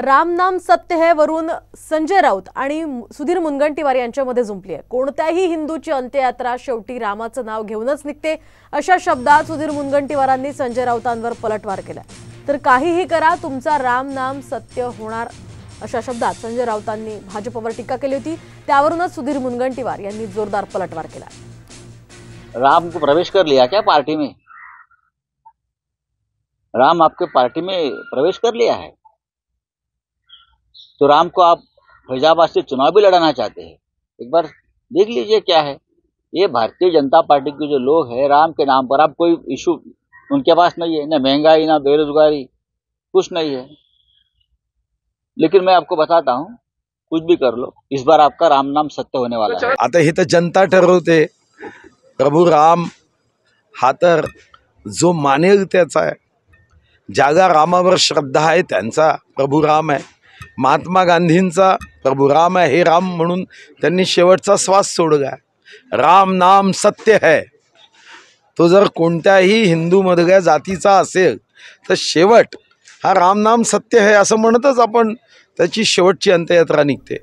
राम नाम सत्य है वरून संजय राऊत आणि सुधीर मुनगंटीवार यांच्यामध्ये जुंपली आहे। कोणत्याही हिंदूची अंत्ययात्रा शेवटी रामाचं नाव घेऊनच निघते अशा शब्दात सुधीर मुनगंटीवारांनी संजय राऊतांवर पलटवार केला। तर काहीही करा तुमचा राम नाम सत्य होणार अशा शब्दात संजय राऊतांनी भाजपवर टीका केली होती। त्यावरूनच सुधीर मुनगंटीवार यांनी जोरदार पलटवार केला। राम को प्रवेश कर लिया क्या पार्टी में? राम आपके पार्टी में प्रवेश कर लिया है तो राम को आप फैजाबाद से चुनाव भी लड़ाना चाहते हैं। एक बार देख लीजिए क्या है। ये भारतीय जनता पार्टी के जो लोग हैं, राम के नाम पर अब कोई इशू उनके पास नहीं है, न महंगाई न बेरोजगारी, कुछ नहीं है। लेकिन मैं आपको बताता हूँ, कुछ भी कर लो, इस बार आपका राम नाम सत्य होने वाला है। आता हे तर जनता ठरवते। प्रभू राम हा तर जो मानेल त्याचा आहे। ज्यागा रामावर श्रद्धा आहे त्यांचा प्रभू राम आहे। महात्मा गांधींचा प्रभू राम आहे। हे राम म्हणून त्यांनी शेवटचा श्वास सोडला। राम नाम सत्य है। तो जर कोणत्याही हिंदू मधल्या जातीचा असेल तर शेवट हा राम नाम सत्य है असं म्हणतच आपण त्याची शेवटची अंत्ययात्रा निघते।